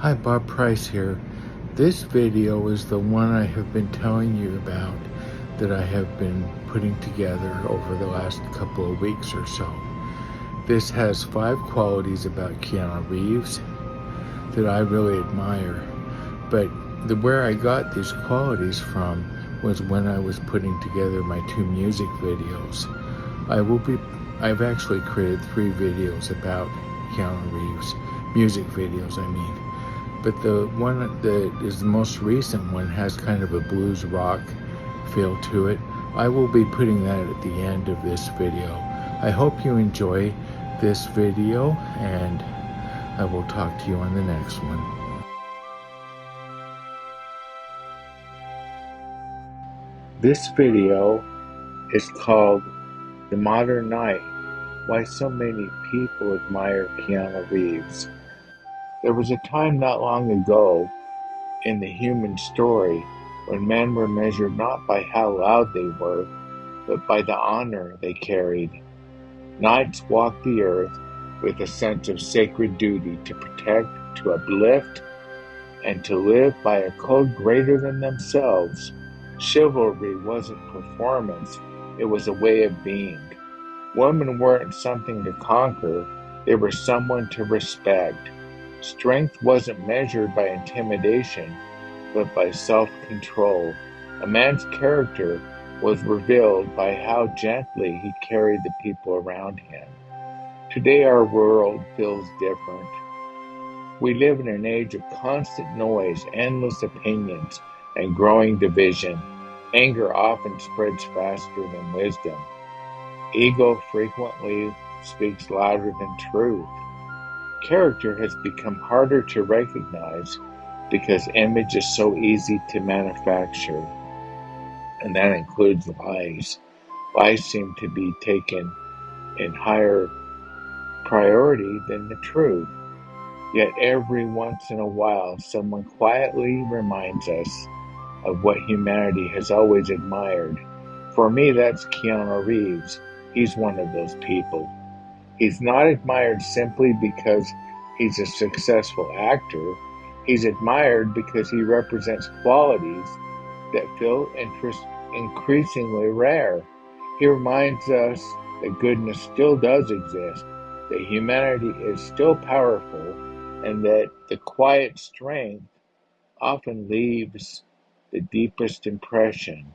Hi, Bob Price here. This video is the one I have been telling you about that I have been putting together over the last couple of weeks or so. This has 5 qualities about Keanu Reeves that I really admire, but where I got these qualities from was when I was putting together my 2 music videos. I've actually created 3 videos about Keanu Reeves, music videos I mean. But the one that is the most recent one has kind of a blues rock feel to it. I will be putting that at the end of this video. I hope you enjoy this video, and I will talk to you on the next one. This video is called The Modern Night, Why So Many People Admire Keanu Reeves. There was a time not long ago in the human story when men were measured not by how loud they were, but by the honor they carried. Knights walked the earth with a sense of sacred duty to protect, to uplift, and to live by a code greater than themselves. Chivalry wasn't performance, it was a way of being. Women weren't something to conquer, they were someone to respect. Strength wasn't measured by intimidation, but by self-control. A man's character was revealed by how gently he carried the people around him. Today our world feels different. We live in an age of constant noise, endless opinions, and growing division. Anger often spreads faster than wisdom. Ego frequently speaks louder than truth. Character has become harder to recognize because image is so easy to manufacture, and that includes lies. Lies seem to be taken in higher priority than the truth. Yet every once in a while, someone quietly reminds us of what humanity has always admired. For me, that's Keanu Reeves. He's one of those people. He's not admired simply because he's a successful actor. He's admired because he represents qualities that feel increasingly rare. He reminds us that goodness still does exist, that humanity is still powerful, and that the quiet strength often leaves the deepest impression.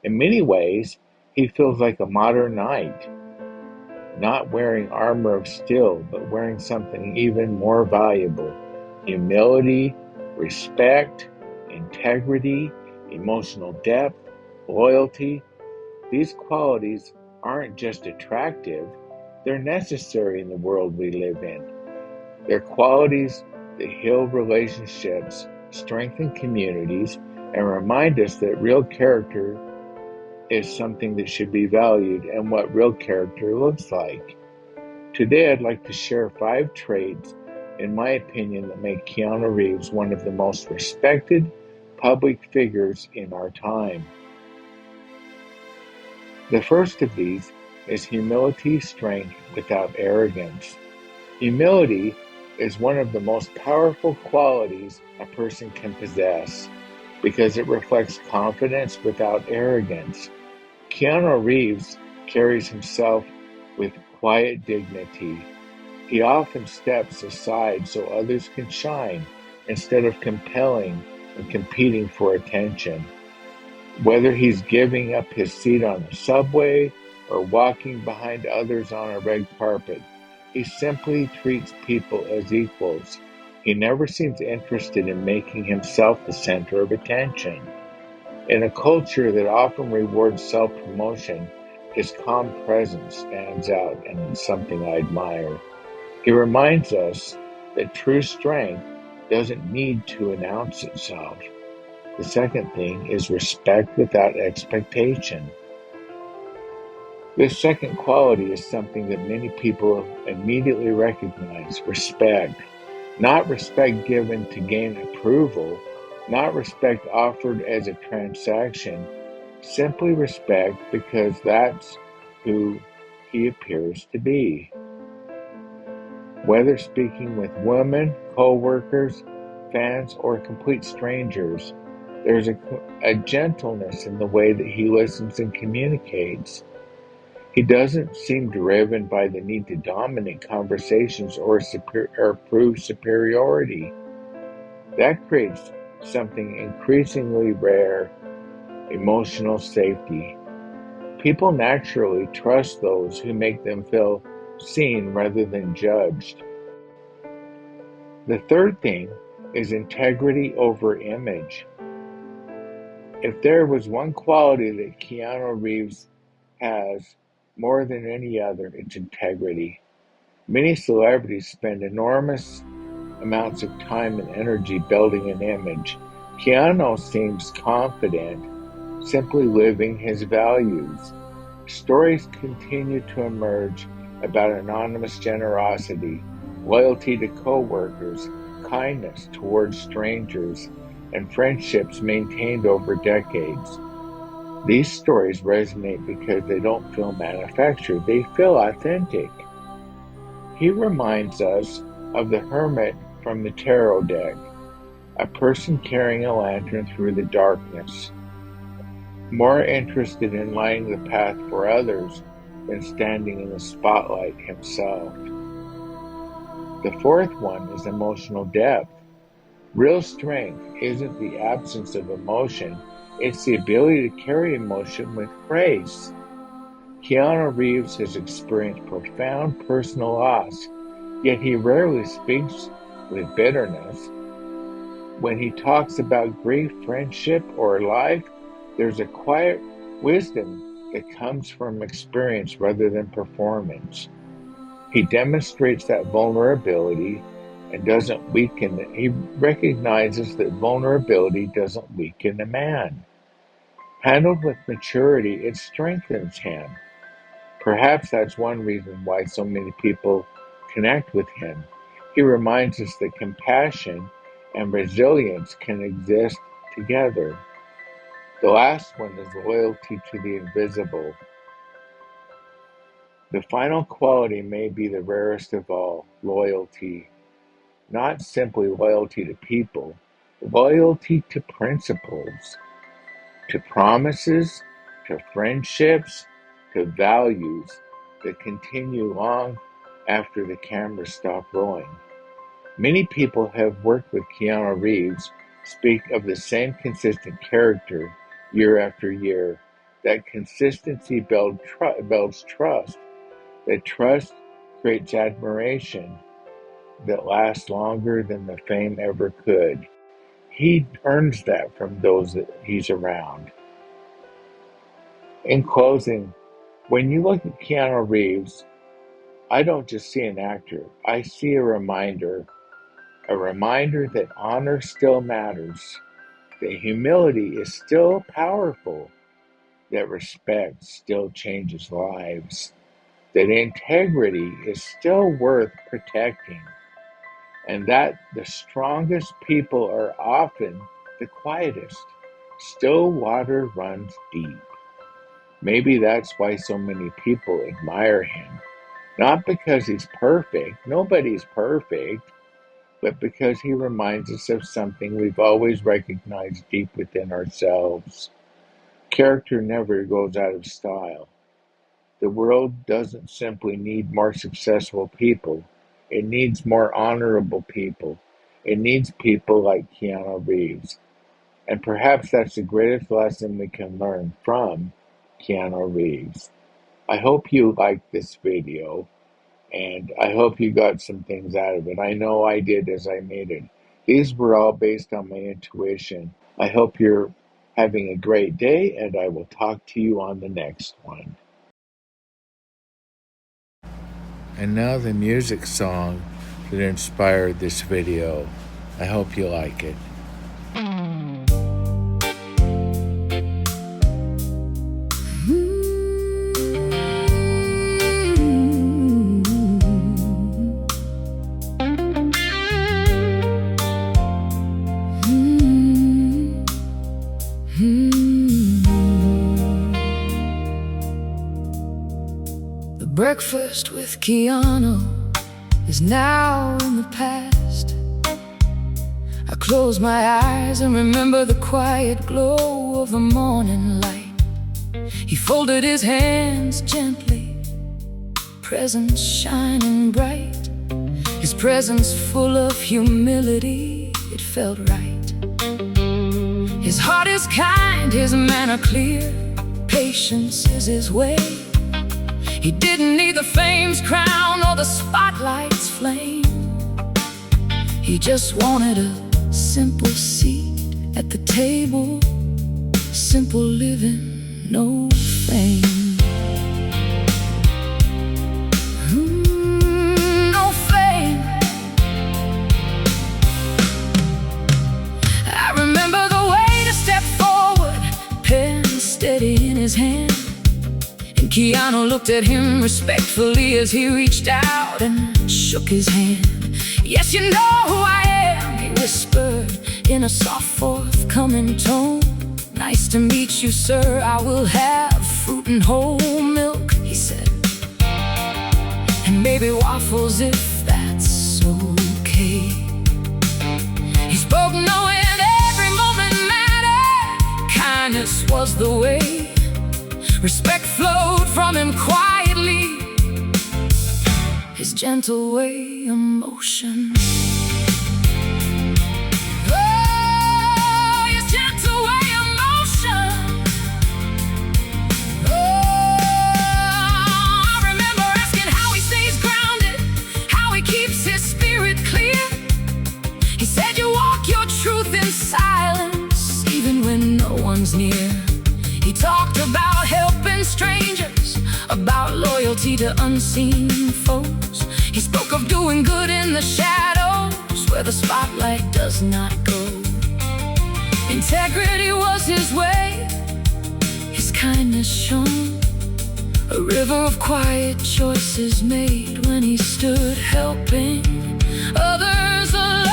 In many ways, he feels like a modern knight, not wearing armor of steel, but wearing something even more valuable: humility, respect, integrity, emotional depth, loyalty. These qualities aren't just attractive, they're necessary in the world we live in. They're qualities that heal relationships, strengthen communities, and remind us that real character is something that should be valued and what real character looks like. Today I'd like to share 5 traits, in my opinion, that make Keanu Reeves one of the most respected public figures in our time. The first of these is humility, strength without arrogance. Humility is one of the most powerful qualities a person can possess because it reflects confidence without arrogance. Keanu Reeves carries himself with quiet dignity. He often steps aside so others can shine instead of compelling and competing for attention. Whether he's giving up his seat on the subway or walking behind others on a red carpet, he simply treats people as equals. He never seems interested in making himself the center of attention. In a culture that often rewards self-promotion, his calm presence stands out and is something I admire. He reminds us that true strength doesn't need to announce itself. The second thing is respect without expectation. This second quality is something that many people immediately recognize: respect. Not respect given to gain approval, not respect offered as a transaction, simply respect because that's who he appears to be. Whether speaking with women, co-workers, fans, or complete strangers. There's a gentleness in the way that he listens and communicates. He doesn't seem driven by the need to dominate conversations or prove superiority. That creates something increasingly rare: emotional safety. People naturally trust those who make them feel seen rather than judged. The third thing is integrity over image. If there was one quality that Keanu Reeves has more than any other, it's integrity. Many celebrities spend enormous amounts of time and energy building an image. Keanu seems confident, simply living his values. Stories continue to emerge about anonymous generosity, loyalty to coworkers, kindness towards strangers, and friendships maintained over decades. These stories resonate because they don't feel manufactured, they feel authentic. He reminds us of the hermit from the tarot deck, a person carrying a lantern through the darkness, more interested in lighting the path for others than standing in the spotlight himself. The fourth one is emotional depth. Real strength isn't the absence of emotion, it's the ability to carry emotion with grace. Keanu Reeves has experienced profound personal loss, yet he rarely speaks with bitterness. When he talks about grief, friendship, or life, there's a quiet wisdom that comes from experience rather than performance. He demonstrates that vulnerability and doesn't weaken it. He recognizes that vulnerability doesn't weaken a man. Handled with maturity, it strengthens him. Perhaps that's one reason why so many people connect with him. He reminds us that compassion and resilience can exist together. The last one is loyalty to the invisible. The final quality may be the rarest of all: loyalty. Not simply loyalty to people, loyalty to principles, to promises, to friendships, to values that continue long after the cameras stop rolling. Many people who have worked with Keanu Reeves speak of the same consistent character year after year. That consistency builds trust. That trust creates admiration that lasts longer than the fame ever could. He earns that from those that he's around. In closing, when you look at Keanu Reeves, I don't just see an actor, I see a reminder that honor still matters, that humility is still powerful, that respect still changes lives, that integrity is still worth protecting, and that the strongest people are often the quietest. Still water runs deep. Maybe that's why so many people admire him. Not because he's perfect, nobody's perfect, but because he reminds us of something we've always recognized deep within ourselves. Character never goes out of style. The world doesn't simply need more successful people. It needs more honorable people. It needs people like Keanu Reeves. And perhaps that's the greatest lesson we can learn from Keanu Reeves. I hope you liked this video, and I hope you got some things out of it. I know I did as I made it. These were all based on my intuition. I hope you're having a great day, and I will talk to you on the next one. And now the music song that inspired this video. I hope you like it. Breakfast with Keanu is now in the past. I close my eyes and remember the quiet glow of the morning light. He folded his hands gently, presence shining bright. His presence full of humility, it felt right. His heart is kind, his manner clear, patience is his way. He didn't need the fame's crown or the spotlight's flame. He just wanted a simple seat at the table, simple living, no fame. No fame. I remember the way to step forward, pen steady in his hand. And Keanu looked at him respectfully as he reached out and shook his hand. Yes, you know who I am, he whispered in a soft, forthcoming tone. Nice to meet you, sir, I will have fruit and whole milk, he said. And maybe waffles if that's okay. He spoke knowing every moment mattered. Kindness was the way. Respect flowed from him quietly. His gentle way, emotion. Oh, his gentle way, emotion. Oh, I remember asking how he stays grounded, how he keeps his spirit clear. He said you walk your truth in silence, even when no one's near. He talked about helping strangers, about loyalty to unseen foes. He spoke of doing good in the shadows, where the spotlight does not go. Integrity was his way, his kindness shone. A river of quiet choices made when he stood helping others alone.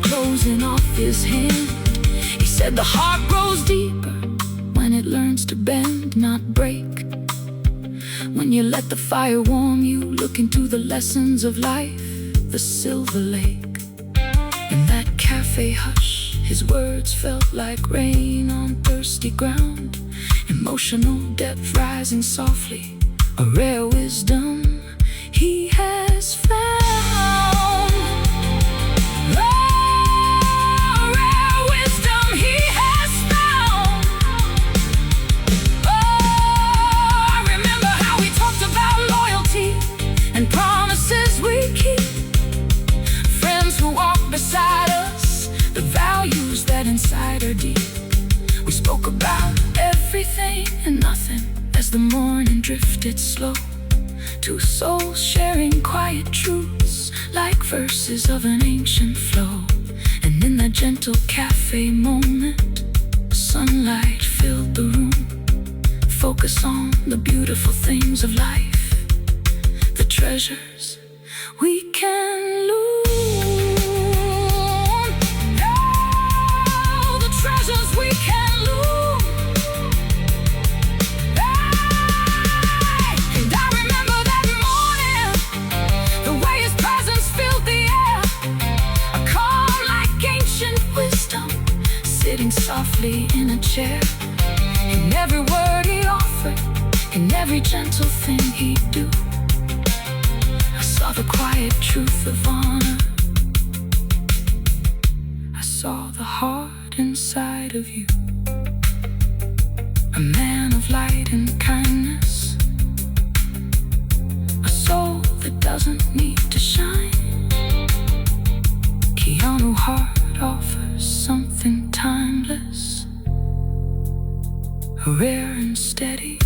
Closing off his hand, he said the heart grows deeper when it learns to bend, not break. When you let the fire warm you, look into the lessons of life, the silver lake. In that cafe hush, his words felt like rain on thirsty ground. Emotional depth rising softly, a rare wisdom he has found. Beside us, the values that inside are deep. We spoke about everything and nothing as the morning drifted slow. Two souls sharing quiet truths like verses of an ancient flow. And in that gentle cafe moment, sunlight filled the room. Focus on the beautiful things of life, the treasures we can lose. We can lose. And I remember that morning, the way his presence filled the air, a calm like ancient wisdom, sitting softly in a chair. In every word he offered, in every gentle thing he'd do, I saw the quiet truth of honor. I saw the heart inside of you, a man of light and kindness, a soul that doesn't need to shine. Keanu heart offers something timeless, rare and steady.